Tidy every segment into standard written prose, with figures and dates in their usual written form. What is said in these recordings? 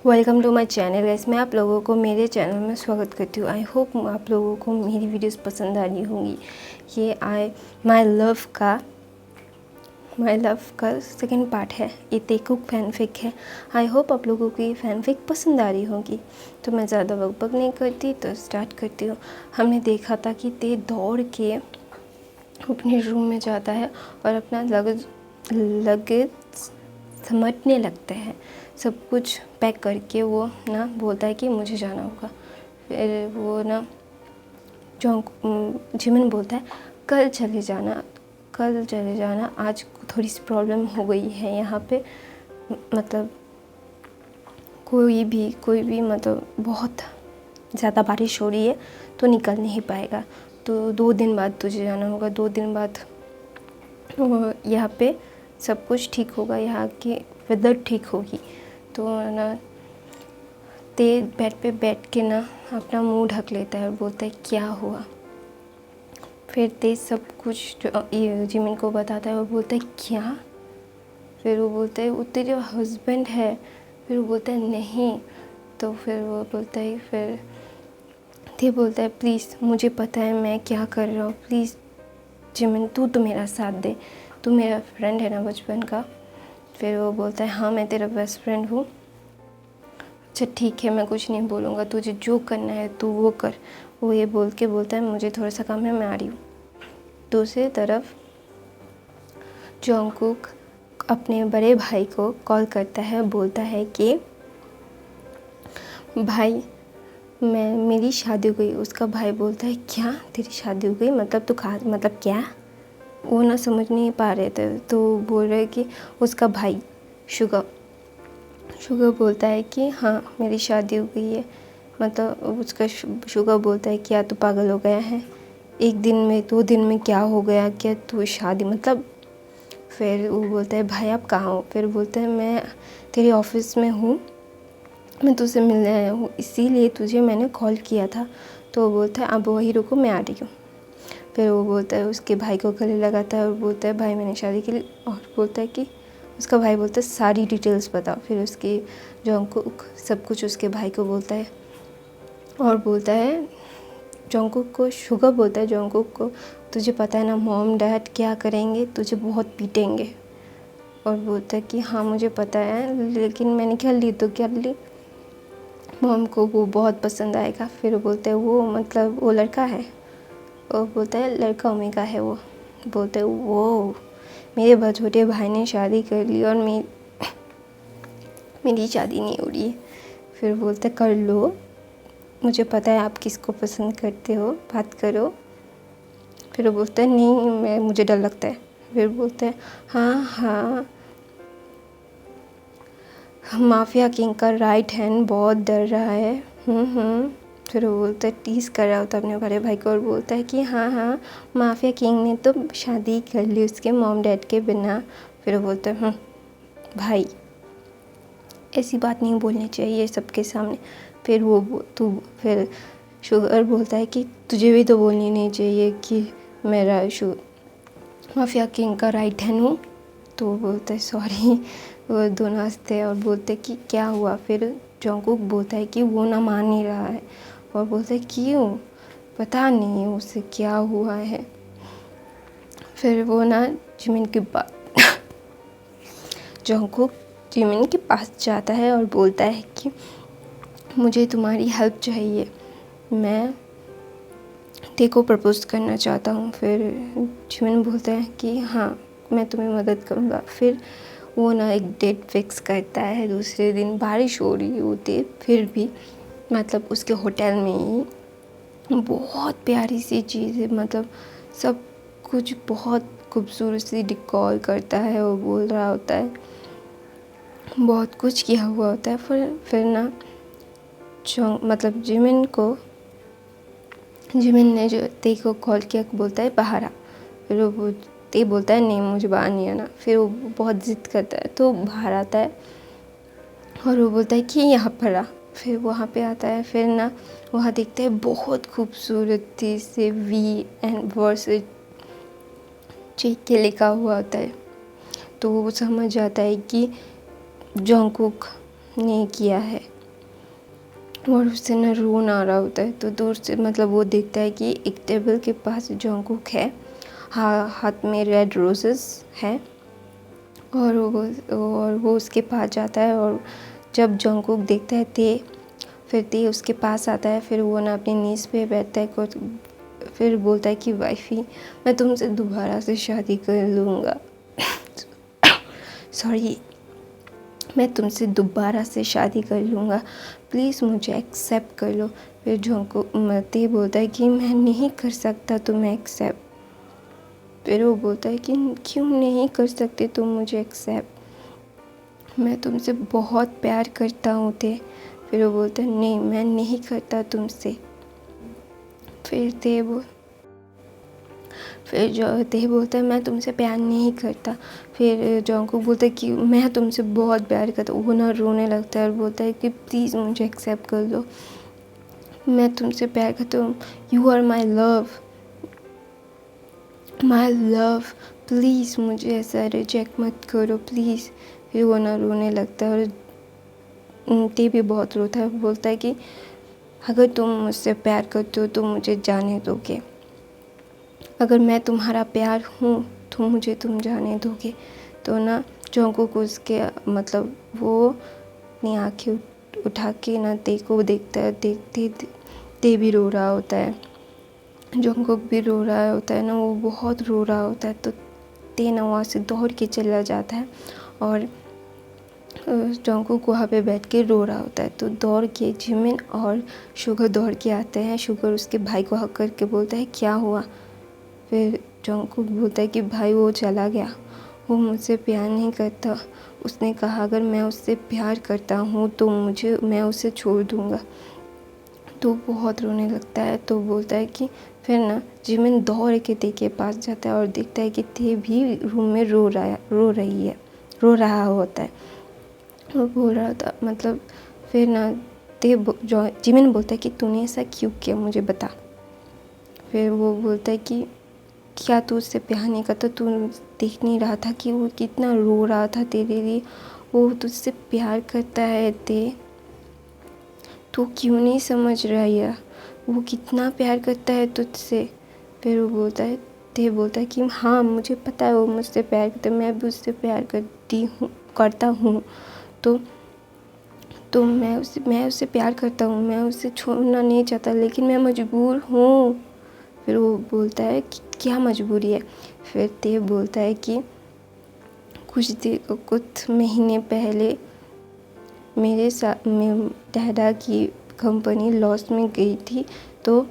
Welcome to my channel guys. मैं आप लोगों को मेरे चैनल में स्वागत करती हूँ। आई होप आप लोगों को मेरी वीडियोस पसंद आ रही होंगी। ये माय लव का सेकंड पार्ट है। ये तेकुक फैनफिक है। आई होप आप लोगों को ये फैनफिक पसंद आ रही होगी। तो मैं ज़्यादा बकबक नहीं करती, तो स्टार्ट करती हूँ। हमने देखा था कि ते दौड़ के अपने रूम में जाता है और अपना लगेज समेटने लगता है। सब कुछ पैक करके वो ना बोलता है कि मुझे जाना होगा। फिर वो ना जिमिन बोलता है कल चले जाना, आज थोड़ी सी प्रॉब्लम हो गई है यहाँ पे। मतलब कोई भी मतलब बहुत ज़्यादा बारिश हो रही है तो निकल नहीं पाएगा, तो 2 दिन बाद तुझे जाना होगा। 2 दिन बाद यहाँ पे सब कुछ ठीक होगा, यहाँ की वेदर ठीक होगी। तो ना ते बेड पे बैठ के ना अपना मुंह ढक लेता है और बोलता है क्या हुआ। फिर ते सब कुछ जिमिन को बताता है और बोलता है क्या। फिर वो बोलता है वो तेरे हस्बैंड है। फिर वो बोलता है नहीं। तो फिर वो बोलता है, फिर ते बोलता है प्लीज़ मुझे पता है मैं क्या कर रहा हूँ, प्लीज़ जिमिन तू तो मेरा साथ दे, तू मेरा फ्रेंड है ना बचपन का। फिर वो बोलता है हाँ मैं तेरा बेस्ट फ्रेंड हूँ। अच्छा ठीक है, मैं कुछ नहीं बोलूँगा, तुझे जो करना है तू वो कर। वो ये बोल के बोलता है मुझे थोड़ा सा काम है, मैं आ रही हूँ। दूसरी तरफ जॉन्गकुक अपने बड़े भाई को कॉल करता है, बोलता है कि भाई मेरी शादी हो गई। उसका भाई बोलता है क्या तेरी शादी हो गई, मतलब तू कहा, मतलब क्या। वो ना समझ नहीं पा रहे थे, तो बोल रहे कि उसका भाई शुगर बोलता है कि हाँ मेरी शादी हो गई है। मतलब उसका शुगर बोलता है क्या तू पागल हो गया है, 1 दिन में 2 दिन में क्या हो गया, क्या तू शादी मतलब। फिर वो बोलता है भाई आप कहाँ हो। फिर बोलता है मैं तेरे ऑफिस में हूँ, मैं तुझसे मिलने आया हूँ, इसीलिए तुझे मैंने कॉल किया था। तो वो बोलता है अब वही रुको मैं आ रही हूँ। फिर वो बोलता है उसके भाई को गले लगाता है और बोलता है भाई मैंने शादी की, और बोलता है कि उसका भाई बोलता है सारी डिटेल्स बताओ। फिर उसके जॉन्गकुक सब कुछ उसके भाई को बोलता है और बोलता है जॉन्गकुक को, शुगर बोलता है जॉन्गकुक को तुझे पता है ना मॉम डैड क्या करेंगे, तुझे बहुत पीटेंगे। और बोलता है कि हाँ मुझे पता है, लेकिन मैंने क्या ली तो क्या ली, मॉम को वो बहुत पसंद आएगा। फिर वो बोलता है वो मतलब वो लड़का है। और बोलता है लड़का ओमेगा है वो। बोलते है वो मेरे छोटे भाई ने शादी कर ली और मेरी शादी नहीं हो रही है। फिर बोलते कर लो, मुझे पता है आप किसको पसंद करते हो, बात करो। फिर वो बोलता है नहीं मुझे डर लगता है। फिर बोलता है हाँ माफिया किंग का राइट हैंड बहुत डर रहा है। फिर वो बोलता है टीज़ कर रहा होता है अपने बड़े भाई को और बोलता है कि हाँ माफिया किंग ने तो शादी कर ली उसके मॉम डैड के बिना। फिर वो बोलता है भाई ऐसी बात नहीं बोलनी चाहिए सबके सामने। फिर शुगर बोलता है कि तुझे भी तो बोलनी नहीं चाहिए कि मेरा माफिया किंग का राइट हैंड हूँ। तो वो बोलता है सॉरी। वो दोनों हंसते हैं और बोलते हैं कि क्या हुआ। फिर जॉन्गकुक बोलता है कि वो ना मान नहीं रहा है और बोलता है क्यों, पता नहीं उसे क्या हुआ है। फिर वो ना जिमिन के पास जॉन्गकुक जिमिन के पास जाता है और बोलता है कि मुझे तुम्हारी हेल्प चाहिए, मैं तेको प्रपोज करना चाहता हूँ। फिर जिमिन बोलता है कि हाँ मैं तुम्हें मदद करूँगा। फिर वो ना एक डेट फिक्स करता है दूसरे दिन। बारिश हो रही होती है फिर भी मतलब उसके होटल में ही बहुत प्यारी सी चीज़ है, मतलब सब कुछ बहुत खूबसूरत सी डिकॉर करता है। वो बोल रहा होता है बहुत कुछ किया हुआ होता है। फिर ना मतलब जिमिन ने जो ते को कॉल किया बोलता है बाहर आ। फिर वो ते बोलता है नहीं मुझे बाहर नहीं आना। फिर वो बहुत ज़िद करता है तो बाहर आता है और वो बोलता है कि यहाँ पर आ। फिर वहाँ पे आता है। फिर ना वहाँ देखते हैं बहुत खूबसूरती से V चेक के लिखा हुआ होता है। तो वो समझ जाता है कि जॉन्गकुक नहीं किया है और उससे ना रोना आ रहा होता है। तो दूर से मतलब वो देखता है कि एक टेबल के पास जंगकुक है, हाथ में रेड रोजेस है और वो उसके पास जाता है। और जब जंगकुक देखता है फिर ते उसके पास आता है। फिर वो ना अपनी नीज़ पे बैठता है फिर बोलता है कि वाइफी मैं तुमसे दोबारा से शादी कर लूँगा सॉरी, मैं तुमसे दोबारा से शादी कर लूँगा, प्लीज़ मुझे एक्सेप्ट कर लो। फिर जंगकुक ते बोलता है कि मैं नहीं कर सकता तुम्हें एक्सेप्ट। फिर वो बोलता है कि क्यों नहीं कर सकते तुम मुझे एक्सेप्ट, मैं तुमसे बहुत प्यार करता हूँ ते। फिर वो बोलता है नहीं मैं नहीं करता तुमसे। फिर जो ते बोलता है मैं तुमसे प्यार नहीं करता। फिर जंगकुक बोलता है कि मैं तुमसे बहुत प्यार करता हूँ। वो ना रोने लगता है और बोलता है कि प्लीज़ मुझे एक्सेप्ट कर लो, मैं तुमसे प्यार करता हूँ, you are my love, please मुझे ऐसा रिजेक्ट मत करो प्लीज़। फिर वो ना रोने लगता है और ते भी बहुत रोता है। बोलता है कि अगर तुम मुझसे प्यार करते हो तो मुझे जाने दोगे, अगर मैं तुम्हारा प्यार हूँ तो मुझे तुम जाने दोगे। तो ना जंगकुक उसके मतलब वो अपनी आँखें उठा के ना ते को देखता है। देखते ते भी रो रहा होता है, जंगकुक भी रो रहा होता है ना, वो बहुत रो रहा होता है। तो ते ना वहाँ से दौड़ के चला जाता है और जंगकुक वहाँ पे बैठ के रो रहा होता है। तो दौड़ के जिमिन और शुगर दौड़ के आते हैं। शुगर उसके भाई को हक करके बोलता है क्या हुआ। फिर जंगकुक बोलता है कि भाई वो चला गया, वो मुझसे प्यार नहीं करता, उसने कहा अगर मैं उससे प्यार करता हूँ तो मैं उसे छोड़ दूँगा। तो बहुत रोने लगता है। तो बोलता है कि फिर ना जिमिन दौड़ के ते के पास जाता है और देखता है कि ते भी रूम में रो रहा होता है। वो बोल रहा था मतलब फिर ना जिमिन बोलता है कि तूने ऐसा क्यों किया मुझे बता। फिर वो बोलता है कि क्या तू उससे प्यार नहीं करता, तू देख नहीं रहा था कि वो कितना रो रहा था तेरे लिए, वो तुझसे प्यार करता है ते, तू क्यों नहीं समझ रहा है, वो कितना प्यार करता है तुझसे। फिर वो बोलता है कि हाँ मुझे पता है वो मुझसे प्यार करता है, मैं भी उससे प्यार करता हूँ। तो मैं उससे प्यार करता हूँ, मैं उसे छोड़ना नहीं चाहता लेकिन मैं मजबूर हूँ। फिर वो बोलता है कि क्या मजबूरी है। फिर ते बोलता है कि कुछ महीने पहले मेरे डैडा की कंपनी लॉस में गई थी, तो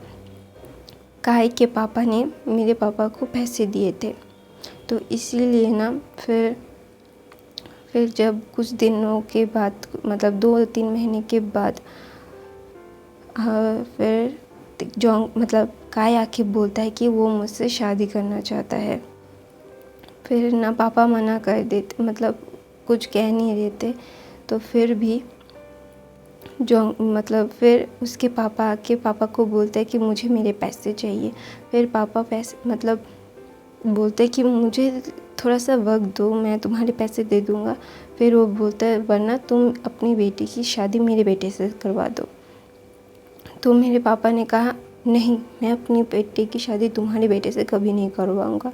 काई के पापा ने मेरे पापा को पैसे दिए थे। तो इसीलिए ना फिर जब कुछ दिनों के बाद मतलब 2-3 महीने के बाद फिर मतलब काई आके बोलता है कि वो मुझसे शादी करना चाहता है। फिर ना पापा मना कर देते, मतलब कुछ कह नहीं देते। तो फिर भी मतलब फिर उसके पापा आके पापा को बोलते हैं कि मुझे मेरे पैसे चाहिए। फिर पापा पैसे मतलब बोलते हैं कि मुझे थोड़ा सा वक्त दो, मैं तुम्हारे पैसे दे दूँगा। फिर वो बोलता है वरना तुम अपनी बेटी की शादी मेरे बेटे से करवा दो। तो मेरे पापा ने कहा नहीं, मैं अपनी बेटी की शादी तुम्हारे बेटे से कभी नहीं करवाऊँगा।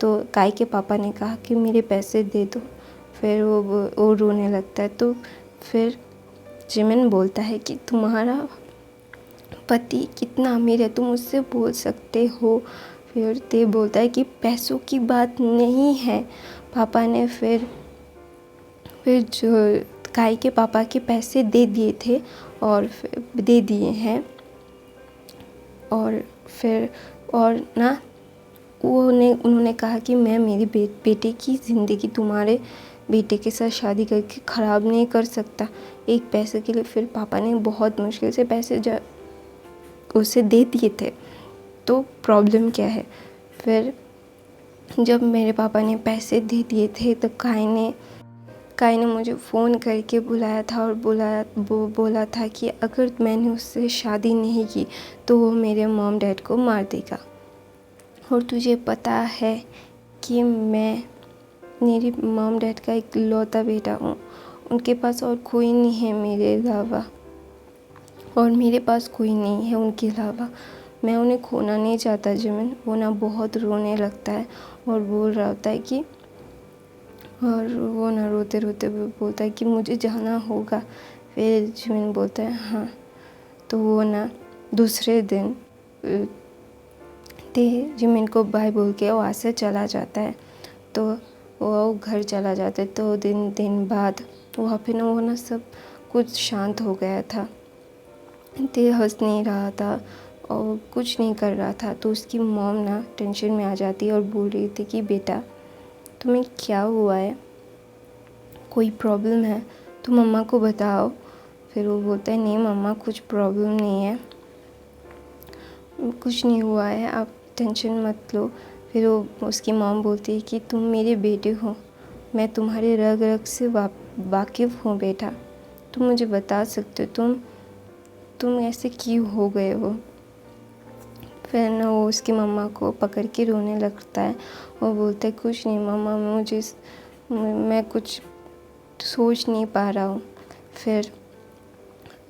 तो काई के पापा ने कहा कि मेरे पैसे दे दो। फिर वो रोने लगता है। तो फिर जिमिन बोलता है कि तुम्हारा पति कितना अमीर है, तुम उससे बोल सकते हो। फिर ते बोलता है कि पैसों की बात नहीं है। पापा ने फिर जो काई के पापा के पैसे दे दिए थे और दे दिए हैं। और ना उन्होंने कहा कि मैं मेरी बेटे की ज़िंदगी तुम्हारे बेटे के साथ शादी करके ख़राब नहीं कर सकता एक पैसे के लिए। फिर पापा ने बहुत मुश्किल से पैसे उसे दे दिए थे। तो प्रॉब्लम क्या है, फिर जब मेरे पापा ने पैसे दे दिए थे तो काई ने मुझे फ़ोन करके बुलाया था और बोला था कि अगर मैंने उससे शादी नहीं की तो वो मेरे मॉम डैड को मार देगा। और तुझे पता है कि मैं मेरी मॉम डैड का इकलौता बेटा हूँ उनके पास और कोई नहीं है मेरे अलावा, और मेरे पास कोई नहीं है उनके अलावा। मैं उन्हें खोना नहीं चाहता जिमिन। वो ना बहुत रोने लगता है और बोल रहा होता है कि, और वो ना रोते रोते बोलता है कि मुझे जाना होगा। फिर जिमिन बोलता है हाँ। तो वो ना दूसरे दिन ते जिमिन को बाय बोल के वहाँ से चला जाता है। तो वो घर चला जाता है। तो दिन बाद वहाँ पे ना वो ना सब कुछ शांत हो गया था। ते हंस नहीं रहा था और कुछ नहीं कर रहा था। तो उसकी मॉम ना टेंशन में आ जाती है और बोल रही थी कि बेटा तुम्हें क्या हुआ है, कोई प्रॉब्लम है तो मम्मा को बताओ। फिर वो बोलता है नहीं मम्मा कुछ प्रॉब्लम नहीं है, कुछ नहीं हुआ है, आप टेंशन मत लो। फिर वो उसकी मॉम बोलती है कि तुम मेरे बेटे हो, मैं तुम्हारे रग रग से वाकिफ़ हूँ बेटा, तुम मुझे बता सकते हो तुम ऐसे क्यों हो गए हो। फिर ना वो उसकी मम्मा को पकड़ के रोने लगता है और बोलता है कुछ नहीं मम्मा, मैं कुछ सोच नहीं पा रहा हूँ। फिर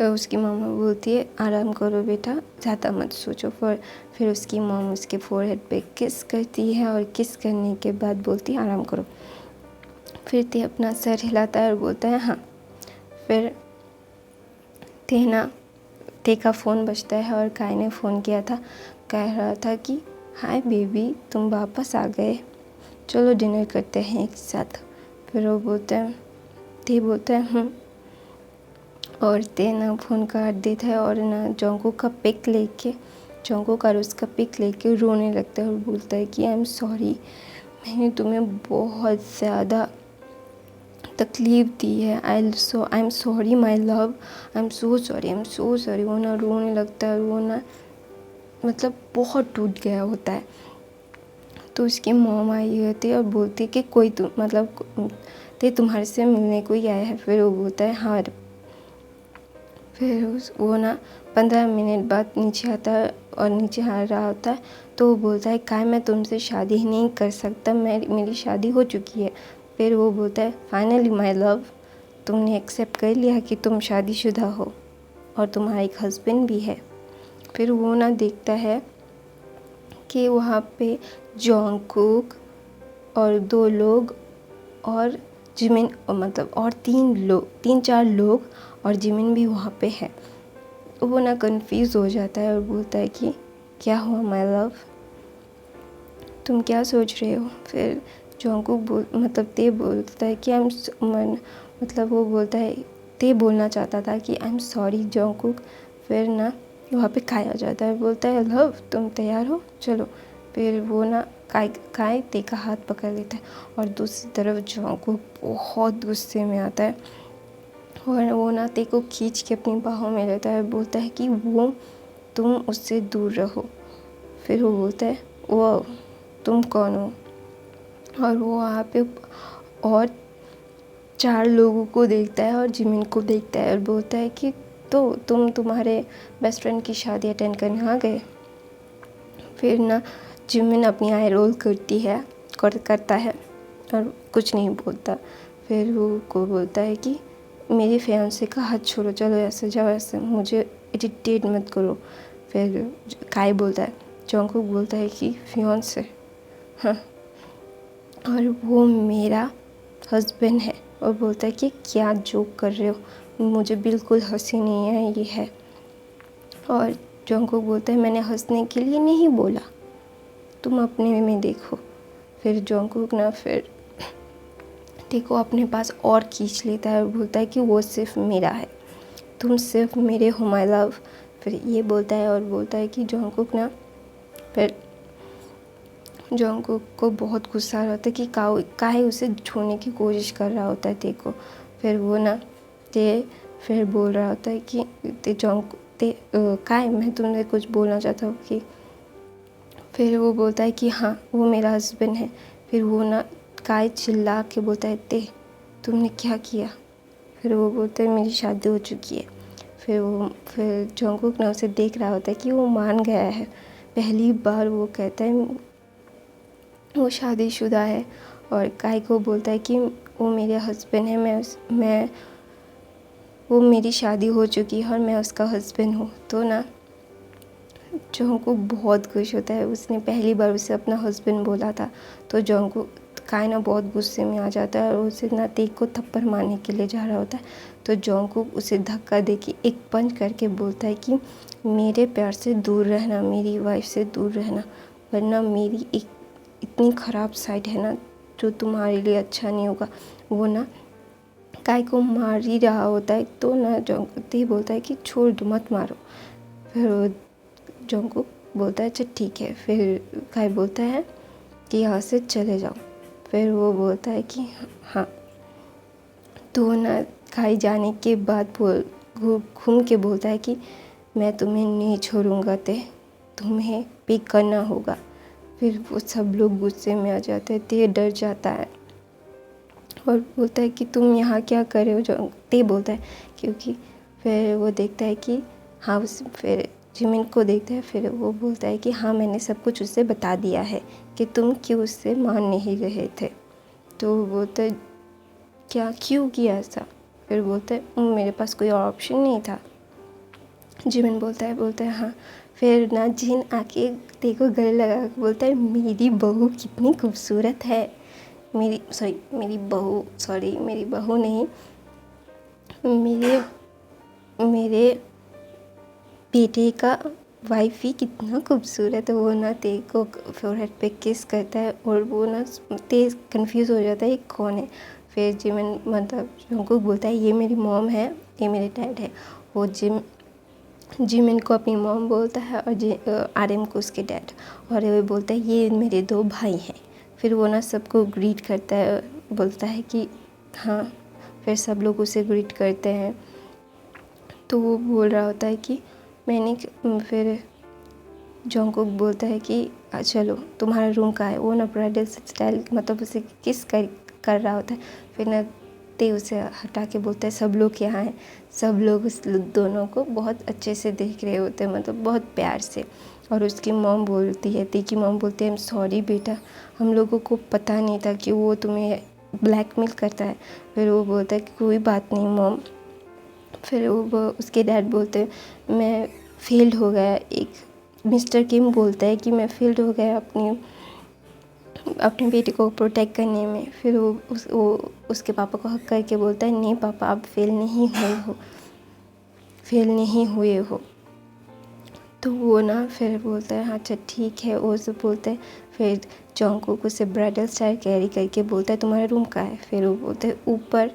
उसकी मम्मा बोलती है आराम करो बेटा, ज़्यादा मत सोचो। फिर उसकी मॉम उसके फोरहेड पे किस करती है और किस करने के बाद बोलती है आराम करो। फिर ते अपना सर हिलाता है और बोलता है हाँ। फिर ते का फ़ोन बजता है और काय ने फ़ोन किया था, कह रहा था कि हाय बेबी तुम वापस आ गए, चलो डिनर करते हैं एक साथ। फिर वो बोलता है, ते बोलता है और ते ना फ़ोन काट देता है और ना जंगकुक और उसका पिक लेके रोने लगता है और बोलता है कि आई एम सॉरी, मैंने तुम्हें बहुत ज़्यादा तकलीफ़ दी है, आई am sorry my love, I am so sorry. वो ना रोने लगता है और वो ना मतलब बहुत टूट गया होता है। तो उसकी मॉम आई होती है और बोलती है कि कोई तुम्हारे से मिलने कोई आया है। फिर वो बोलता है हाँ। फिर वो ना 15 मिनट बाद नीचे आता है और नीचे आ रहा होता है। तो वो बोलता है काय मैं तुमसे शादी ही नहीं कर सकता, मेरी शादी हो चुकी है। फिर वो बोलता है फाइनली माय लव, तुमने एक्सेप्ट कर लिया कि तुम शादीशुदा हो और तुम्हारा एक हस्बैंड भी है। फिर वो ना देखता है कि वहाँ पे जंगकुक और 2 लोग और जिमिन मतलब और 3-4 लोग और जिमिन भी वहाँ पे है। वो ना कंफ्यूज हो जाता है और बोलता है कि क्या हुआ माय लव, तुम क्या सोच रहे हो। फिर जंगकुक मतलब ते बोलता है कि वो बोलता है ते बोलना चाहता था कि आई एम सॉरी जंगकुक। फिर ना वहाँ पे काय आ जाता है, बोलता है लव तुम तैयार हो चलो। फिर वो ना काय ते का हाथ पकड़ लेता है और दूसरी तरफ जंगकुक बहुत गुस्से में आता है और वो ना ते को खींच के अपनी बाहों में लेता है, बोलता है कि तुम उससे दूर रहो। फिर वो बोलता है वो तुम कौन हो। और वो वहाँ पे और 4 लोगों को देखता है और जिमिन को देखता है और बोलता है कि तो तुम्हारे बेस्ट फ्रेंड की शादी अटेंड करने आ गए। फिर ना जिमिन अपनी आई रोल करता है और कुछ नहीं बोलता। फिर वो को बोलता है कि मेरे फियांसे का हाथ छोड़ो, चलो ऐसे जाओ, ऐसे मुझे इरिटेट मत करो। फिर काय बोलता है, जंगकुक बोलता है कि फियांसे हाँ, और वो मेरा हस्बैंड है। और बोलता है कि क्या जोक कर रहे हो, मुझे बिल्कुल हंसी नहीं है ये है। और जंगकुक बोलता है मैंने हंसने के लिए नहीं बोला, तुम अपने में देखो। फिर जंगकुक ना फिर देखो अपने पास और खींच लेता है और बोलता है कि वो सिर्फ मेरा है, तुम सिर्फ मेरे हो माय लव। फिर ये बोलता है और बोलता है कि जंगकुक ना फिर जंगकुक को बहुत गुस्सा आ रहा होता है कि काहे उसे छूने की कोशिश कर रहा होता है ते को। फिर वो ना ते फिर बोल रहा होता है कि काहे मैं तुमसे कुछ बोलना चाहता हूँ कि। फिर वो बोलता है कि हाँ वो मेरा हस्बैंड है। फिर वो ना काय चिल्ला के बोलता है ते तुमने क्या किया। फिर वो बोलता है मेरी शादी हो चुकी है। फिर जंगकुक ना उसे देख रहा होता है कि वो मान गया है, पहली बार वो कहता है वो शादीशुदा है। और काय को बोलता है कि वो मेरे हस्बैंड है, मैं वो मेरी शादी हो चुकी है और मैं उसका हस्बैंड हूँ। तो ना जॉन्गकुक बहुत खुश होता है। उसने पहली बार उसे अपना हस्बैंड बोला था। तो जॉन्गकुक काई ना बहुत गुस्से में आ जाता है और उसे ना तेक को थप्पड़ मारने के लिए जा रहा होता है। तो जॉन्गकुक उसे धक्का दे के एक पंच करके बोलता है कि मेरे प्यार से दूर रहना, मेरी वाइफ से दूर रहना, वरना मेरी एक इतनी ख़राब साइड है ना जो तुम्हारे लिए अच्छा नहीं होगा। वो ना काई को मार ही रहा होता है। तो ना जॉन्गकुक बोलता है कि छोड़ दो, मत मारो। फिर जॉन्गकुक बोलता है अच्छा ठीक है। फिर काई बोलता है कि यहाँ से चले जाओ। फिर वो बोलता है कि हाँ। तो ना काई जाने के बाद घूम के बोलता है कि मैं तुम्हें नहीं छोड़ूंगा, तुम्हें पिक करना होगा। फिर वो सब लोग गुस्से में आ जाते हैं। ते डर जाता है और बोलता है कि तुम यहाँ क्या कर रहे हो। जो ते बोलता है क्योंकि फिर वो देखता है कि हाँ, फिर जिमिन को देखता है। फिर वो बोलता है कि हाँ, मैंने सब कुछ उससे बता दिया है कि तुम क्यों उससे मान नहीं रहे थे। तो वो बोलता है क्या, क्यों किया ऐसा। फिर बोलता है मेरे पास कोई और ऑप्शन नहीं था। जिमिन बोलता है हाँ। फिर ना जिन आके ते को गले लगा के बोलता है मेरी बहू कितनी खूबसूरत है। मेरी बहू नहीं, मेरे बेटे का वाइफ ही कितना खूबसूरत है। वो ना ते को फोरहेड पे किस करता है और वो ना ते कंफ्यूज हो जाता है ये कौन है। फिर जिमिन मतलब जॉन्गकुक बोलता है ये मेरी मॉम है, ये मेरे डैड है। वो जिमिन को अपनी मॉम बोलता है और आरएम को उसके डैड। और वो बोलता है ये मेरे 2 भाई हैं। फिर वो ना सबको ग्रीट करता है, बोलता है कि हाँ। फिर सब लोग उसे ग्रीट करते हैं। तो वो बोल रहा होता है कि फिर जॉन्गकुक बोलता है कि चलो तुम्हारा रूम कहाँ है। वो ना ब्राइडल स्टाइल मतलब उसे किस कर रहा होता है। फिर ना ते उसे हटा के बोलता है सब लोग यहाँ हैं। सब लोग उस दोनों को बहुत अच्छे से देख रहे होते हैं, मतलब बहुत प्यार से। और उसकी मॉम बोलती है, ते की मॉम बोलती है आई एम सॉरी बेटा, हम लोगों को पता नहीं था कि वो तुम्हें ब्लैकमेल करता है। फिर वो बोलता है कि कोई बात नहीं मॉम। फिर वो उसके डैड बोलते हैं मैं फेल्ड हो गया। एक मिस्टर किम बोलता है कि मैं फेल्ड हो गया अपने बेटे को प्रोटेक्ट करने में। फिर वो उसके पापा को हक करके बोलता है नहीं पापा, आप फेल नहीं हुए हो। तो वो ना फिर बोलता है अच्छा ठीक है। वो सब बोलते हैं। फिर जॉन्गकुक उसे ब्राइडल स्टाइल कैरी करके बोलता है तुम्हारा रूम कहाँ है। फिर वो बोलते हैं ऊपर।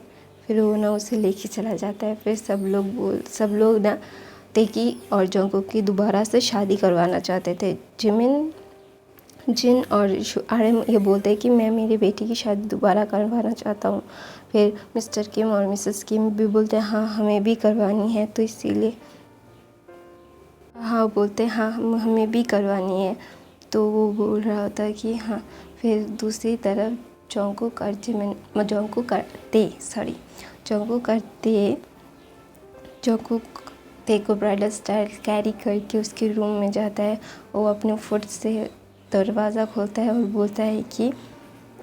फिर वो ना उसे लेके चला जाता है। फिर सब लोग ना तेकी और जॉन्गकुक की दोबारा से शादी करवाना चाहते थे। जिन और आरएम ये बोलते हैं कि मैं मेरी बेटी की शादी दोबारा करवाना चाहता हूँ। फिर मिस्टर किम और मिसेस किम भी बोलते हैं हाँ हमें भी करवानी है, तो इसीलिए हाँ बोलते हैं हाँ हमें भी करवानी है। तो वो बोल रहा होता है कि हाँ। फिर दूसरी तरफ जॉन्गकुक ते को ब्राइडल स्टाइल कैरी करके उसके रूम में जाता है। वो अपने फुट से दरवाज़ा खोलता है और बोलता है कि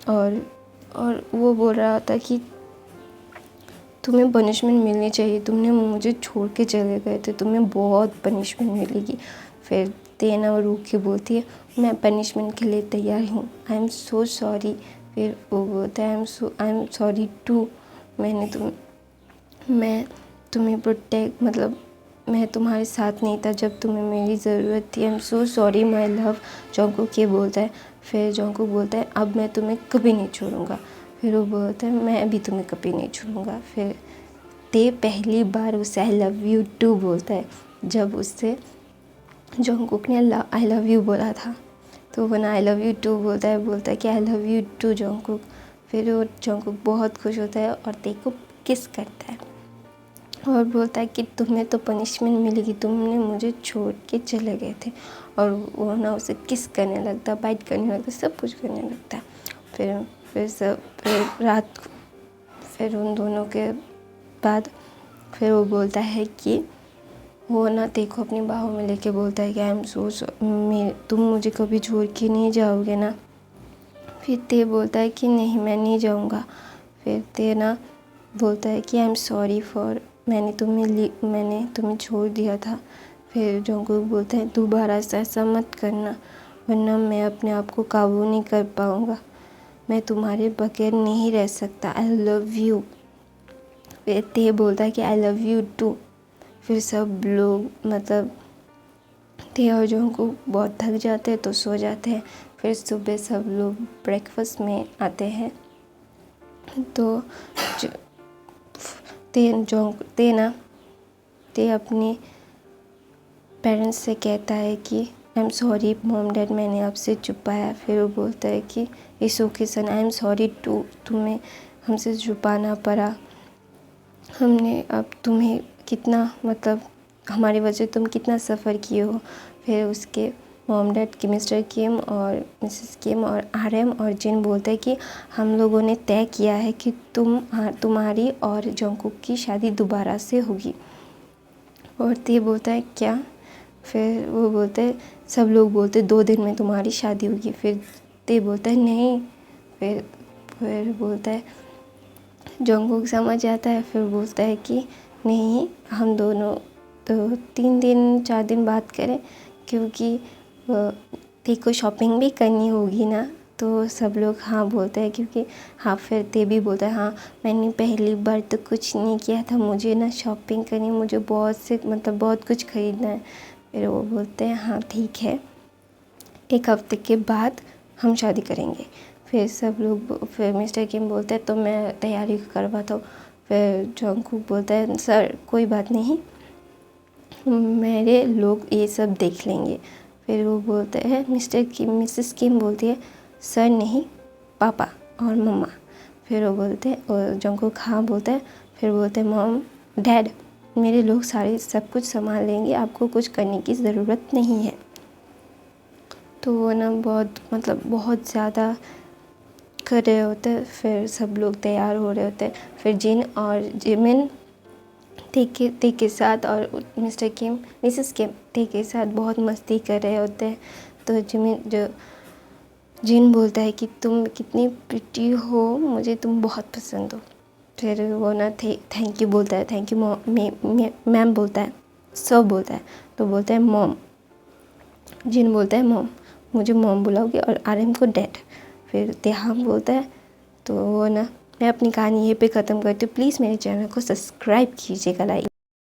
और वो बोल रहा होता है कि तुम्हें पनिशमेंट मिलनी चाहिए, तुमने मुझे छोड़ के चले गए थे, तुम्हें बहुत पनिशमेंट मिलेगी। फिर तेना रूक के बोलती है मैं पनिशमेंट के लिए तैयार हूँ, आई एम सो सॉरी। फिर वो बोलता है आई एम सॉरी टू। मैं तुम्हें प्रोटेक्ट मतलब मैं तुम्हारे साथ नहीं था जब तुम्हें मेरी ज़रूरत थी, I am so sorry my love. Jungkook ये बोलता है। फिर जॉन्गकुक बोलता है अब मैं तुम्हें कभी नहीं छोड़ूंगा। फिर वो बोलता है मैं भी तुम्हें कभी नहीं छोड़ूंगा। फिर ते पहली बार उसे आई लव यू टू बोलता है जब उससे जॉन्गकुक ने आई लव यू बोला था। तो वो ना आई लव यू टू बोलता है कि आई लव यू टू जॉन्गकुक। फिर वो जॉन्गकुक बहुत खुश होता है और ते को किस करता है और बोलता है कि तुम्हें तो पनिशमेंट मिलेगी, तुमने मुझे छोड़ के चले गए थे। और वो ना उसे किस करने लगता, बाइट करने लगता, सब कुछ करने लगता है। फिर उन दोनों के बाद फिर वो बोलता है कि वो ना ते को अपनी बाहों में लेके बोलता है कि आई एम सो तुम मुझे कभी छोड़ के नहीं जाओगे ना। फिर ते बोलता है कि नहीं मैं नहीं जाऊँगा। फिर ते ना बोलता है कि आई एम सॉरी फॉर मैंने तुम्हें छोड़ दिया था। फिर जंगकुक बोलता है दोबारा से ऐसा मत करना, वरना मैं अपने आप को काबू नहीं कर पाऊँगा। मैं तुम्हारे बगैर नहीं रह सकता, आई लव यू। फिर ते बोलता है कि आई लव यू टू। फिर सब लोग मतलब ते और जंगकुक बहुत थक जाते हैं तो सो जाते हैं। फिर सुबह सब लोग ब्रेकफास्ट में आते हैं तो ते अपने पेरेंट्स से कहता है कि I am sorry mom dad, मैंने आपसे छुपाया। फिर वो बोलता है कि it's okay son, I am sorry too, तुम्हें हमसे छुपाना पड़ा। हमने अब तुम्हें कितना मतलब हमारी वजह तुम कितना सफ़र किए हो। फिर उसके मॉम डैड की मिस्टर किम और मिसेस किम और आरएम और जिन बोलते हैं कि हम लोगों ने तय किया है कि तुम्हारी और जंगकुक की शादी दोबारा से होगी। और ते बोलता है क्या? फिर वो बोलते हैं, सब लोग बोलते 2 दिन में तुम्हारी शादी होगी। फिर ते बोलता है नहीं। फिर बोलता है जंगकुक समझ आता है। फिर बोलता है कि नहीं, हम दोनों तो 3 दिन 4 दिन बात करें, क्योंकि ते को शॉपिंग भी करनी होगी ना। तो सब लोग हाँ बोलते हैं, क्योंकि हाँ। फिर ते भी बोलता है हाँ, मैंने पहली बार तो कुछ नहीं किया था, मुझे ना शॉपिंग करनी, मुझे बहुत कुछ ख़रीदना है। फिर वो बोलते हैं हाँ ठीक है, 1 हफ्ते के बाद हम शादी करेंगे। फिर मिस्टर किम बोलते हैं तो मैं तैयारी करवाता हूँ। फिर जंगकुक बोलता है सर कोई बात नहीं, मेरे लोग ये सब देख लेंगे। फिर वो बोलते हैं मिसेस किम बोलती है सर नहीं, पापा और मम्मा। फिर वो बोलते हैं और जंगकुक हाँ बोलता है। फिर बोलते हैं मॉम डैड, मेरे लोग सब कुछ संभाल लेंगे, आपको कुछ करने की ज़रूरत नहीं है। तो वो ना बहुत ज़्यादा कर रहे होते हैं। फिर सब लोग तैयार हो रहे होते हैं। फिर जिन और जिमिन ते के साथ और मिस्टर किम मिसेस किम ते के साथ बहुत मस्ती कर रहे होते हैं। तो जिन बोलता है कि तुम कितनी प्रिटी हो, मुझे तुम बहुत पसंद हो। फिर वो ना थैंक यू बोलता है, थैंक यू मैम बोलता है, सब बोलता है। तो बोलता है मॉम, जिन बोलता है मॉम, मुझे मॉम बुलाओगे, और आरएम को डैड। फिर तेहाम बोलता है। तो वो ना मैं अपनी कहानी यहीं पे ख़त्म करती हूँ। प्लीज़ मेरे चैनल को सब्सक्राइब कीजिएगा, लाइक